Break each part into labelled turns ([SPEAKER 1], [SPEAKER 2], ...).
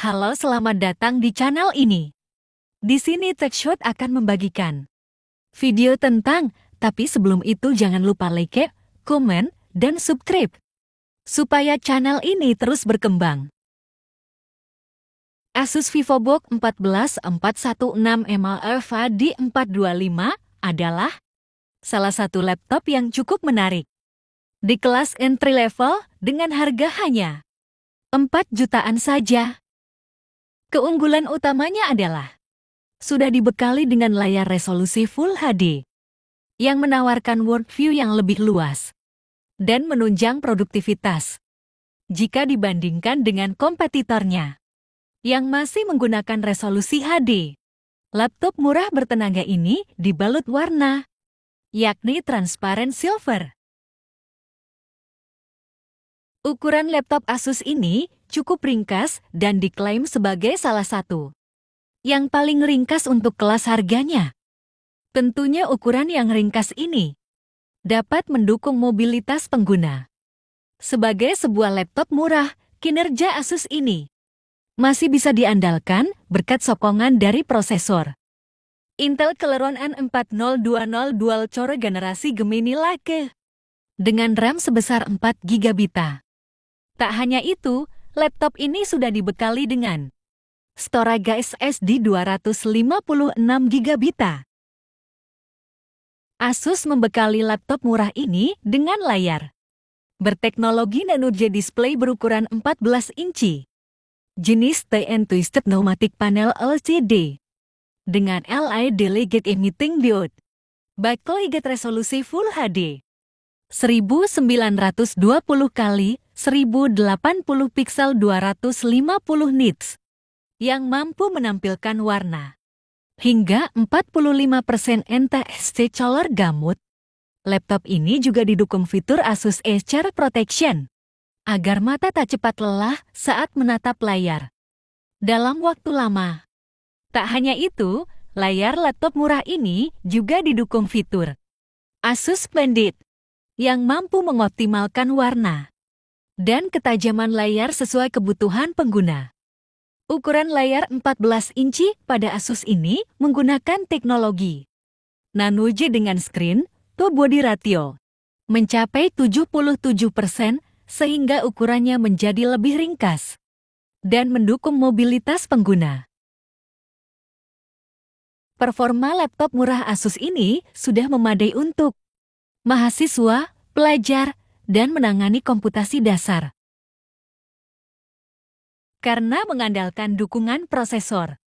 [SPEAKER 1] Halo, selamat datang di channel ini. Di sini TechShot akan membagikan video tentang, tapi sebelum itu jangan lupa like, komen, dan subscribe, supaya channel ini terus berkembang. Asus VivoBook 14416 mAh di 425 adalah salah satu laptop yang cukup menarik. Di kelas entry level dengan harga hanya 4 jutaan saja. Keunggulan utamanya adalah sudah dibekali dengan layar resolusi Full HD yang menawarkan worldview yang lebih luas dan menunjang produktivitas jika dibandingkan dengan kompetitornya yang masih menggunakan resolusi HD. Laptop murah bertenaga ini dibalut warna, yakni transparent silver. Ukuran laptop Asus ini cukup ringkas dan diklaim sebagai salah satu yang paling ringkas untuk kelas harganya. Tentunya ukuran yang ringkas ini dapat mendukung mobilitas pengguna. Sebagai sebuah laptop murah, kinerja Asus ini masih bisa diandalkan berkat sokongan dari prosesor Intel Celeron N4020 Dual Core generasi Gemini Lake dengan RAM sebesar 4 GB. Tak hanya itu, laptop ini sudah dibekali dengan storage SSD 256 GB. Asus membekali laptop murah ini dengan layar berteknologi Nano-J display berukuran 14 inci, jenis TN Twisted Pneumatic Panel LCD, dengan LED Light Emitting Diode, backlight resolusi Full HD, 1920 x 1080 pixel 250 nits, yang mampu menampilkan warna hingga 45% NTSC Color Gamut. Laptop ini juga didukung fitur Asus Edge Protection agar mata tak cepat lelah saat menatap layar dalam waktu lama. Tak hanya itu, layar laptop murah ini juga didukung fitur Asus Splendid yang mampu mengoptimalkan warna dan ketajaman layar sesuai kebutuhan pengguna. Ukuran layar 14 inci pada Asus ini menggunakan teknologi Nano-J dengan screen to body ratio mencapai 77% sehingga ukurannya menjadi lebih ringkas dan mendukung mobilitas pengguna. Performa laptop murah Asus ini sudah memadai untuk mahasiswa, pelajar, dan menangani komputasi dasar. Karena mengandalkan dukungan prosesor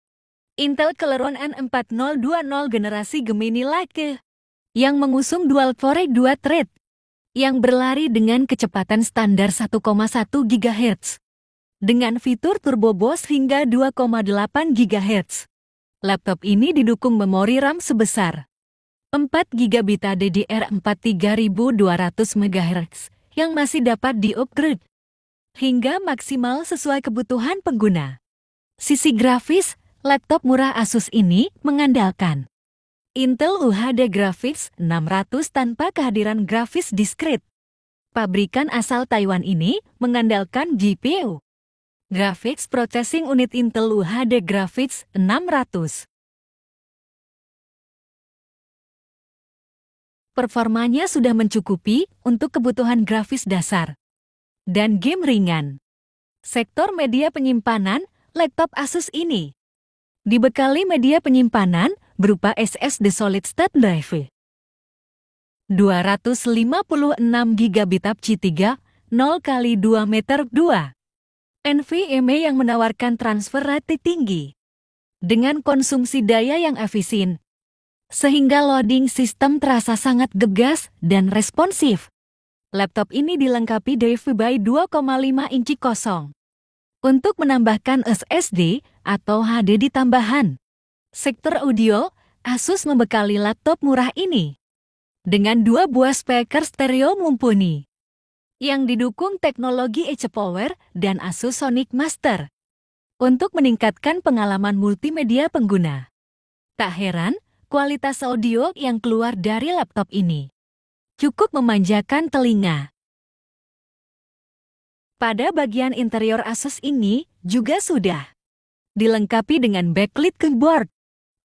[SPEAKER 1] Intel Celeron N4020 generasi Gemini Lake yang mengusung dual core 2 thread yang berlari dengan kecepatan standar 1,1 GHz dengan fitur turbo boost hingga 2,8 GHz. Laptop ini didukung memori RAM sebesar 4 GB DDR4 3200 MHz yang masih dapat di-upgrade hingga maksimal sesuai kebutuhan pengguna. Sisi grafis, laptop murah Asus ini mengandalkan Intel UHD Graphics 600 tanpa kehadiran grafis diskrit. Pabrikan asal Taiwan ini mengandalkan GPU Graphics Processing Unit Intel UHD Graphics 600. Performanya sudah mencukupi untuk kebutuhan grafis dasar dan game ringan. Sektor media penyimpanan, laptop Asus ini dibekali media penyimpanan berupa SSD Solid State Drive 256 GB C3 0x2 meter 2 NVMe yang menawarkan transfer rate tinggi dengan konsumsi daya yang efisien, sehingga loading sistem terasa sangat gegas dan responsif. Laptop ini dilengkapi DVI 2,5 inci kosong untuk menambahkan SSD atau HDD tambahan. Sektor audio, Asus membekali laptop murah ini dengan 2 buah speaker stereo mumpuni yang didukung teknologi Edge Power dan Asus Sonic Master untuk meningkatkan pengalaman multimedia pengguna. Tak heran, kualitas audio yang keluar dari laptop ini cukup memanjakan telinga. Pada bagian interior Asus ini juga sudah Dilengkapi dengan backlit keyboard,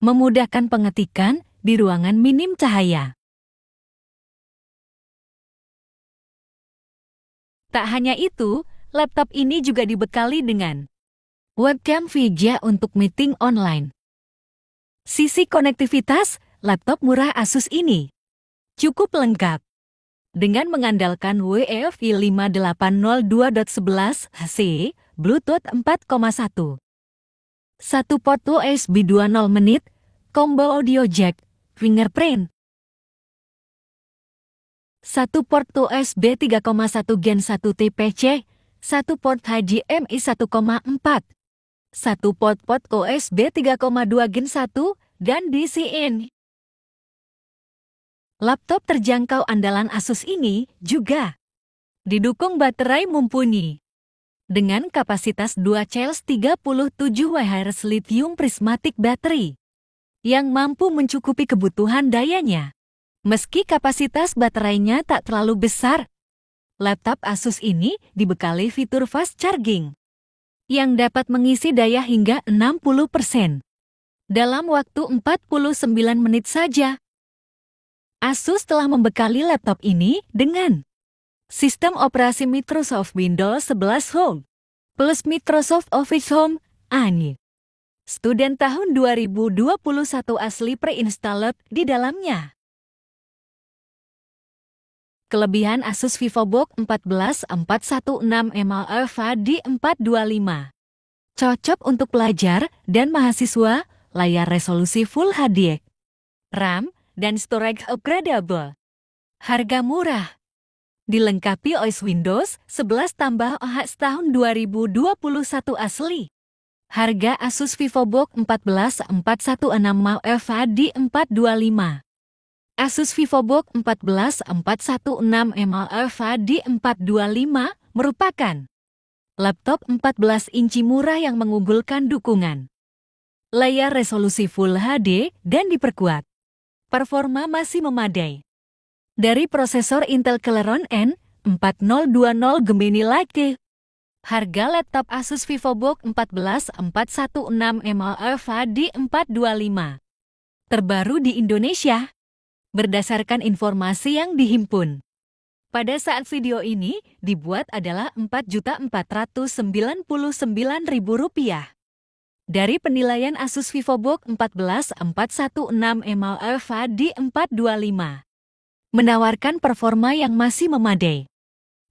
[SPEAKER 1] memudahkan pengetikan di ruangan minim cahaya. Tak hanya itu, laptop ini juga dibekali dengan webcam VGA untuk meeting online. Sisi konektivitas, laptop murah Asus ini cukup lengkap. Dengan mengandalkan UEFI 5802.11c, Bluetooth 4.1, 1 port USB 2.0 menit, combo audio jack, fingerprint, 1 port USB 3.1 Gen 1 TPC, 1 port HDMI 1.4, 1 port USB 3.2 Gen 1, dan DC-in. Laptop terjangkau andalan Asus ini juga didukung baterai mumpuni dengan kapasitas 2 charge 37 Wh lithium prismatic battery yang mampu mencukupi kebutuhan dayanya. Meski kapasitas baterainya tak terlalu besar, laptop Asus ini dibekali fitur fast charging yang dapat mengisi daya hingga 60% dalam waktu 49 menit saja. Asus telah membekali laptop ini dengan sistem operasi Microsoft Windows 11 Home plus Microsoft Office Home ANI. Student tahun 2021 asli pre-installed di dalamnya. Kelebihan Asus VivoBook 14416 Alpha D425. Cocok untuk pelajar dan mahasiswa, layar resolusi Full HD. RAM dan storage upgradable. Harga murah. Dilengkapi OS Windows 11 tambah OS tahun 2021 asli. Harga Asus VivoBook 14416 Alpha D425. Asus VivoBook 14416 Alpha D425 merupakan laptop 14 inci murah yang mengunggulkan dukungan layar resolusi Full HD dan diperkuat. Performa masih memadai. Dari prosesor Intel Celeron N4020 Gemini Lake. Harga laptop Asus VivoBook 14416 Alpha D425 terbaru di Indonesia berdasarkan informasi yang dihimpun. Pada saat video ini dibuat adalah Rp4.499.000. Dari penilaian Asus VivoBook 14416 Alpha D425 menawarkan performa yang masih memadai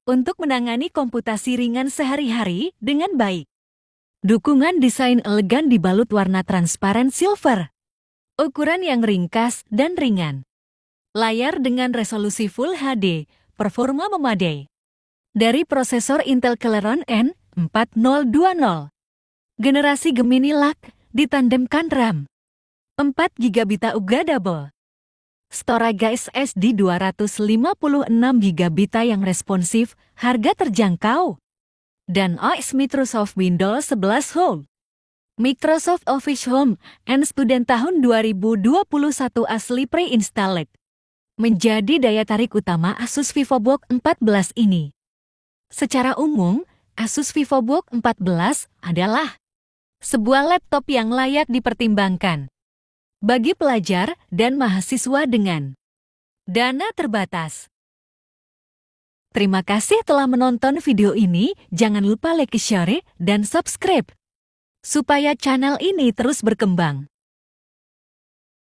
[SPEAKER 1] untuk menangani komputasi ringan sehari-hari dengan baik. Dukungan desain elegan dibalut warna transparan silver. Ukuran yang ringkas dan ringan. Layar dengan resolusi Full HD, performa memadai. Dari prosesor Intel Celeron N4020. Generasi Gemini Lake ditandemkan RAM 4 GB upgradable. Storage SSD 256 GB yang responsif, harga terjangkau. Dan OS Microsoft Windows 11 Home, Microsoft Office Home, and Student tahun 2021 asli pre-installed. Menjadi daya tarik utama Asus VivoBook 14 ini. Secara umum, Asus VivoBook 14 adalah sebuah laptop yang layak dipertimbangkan bagi pelajar dan mahasiswa dengan dana terbatas. Terima kasih telah menonton video ini. Jangan lupa like, share, dan subscribe supaya channel ini terus berkembang.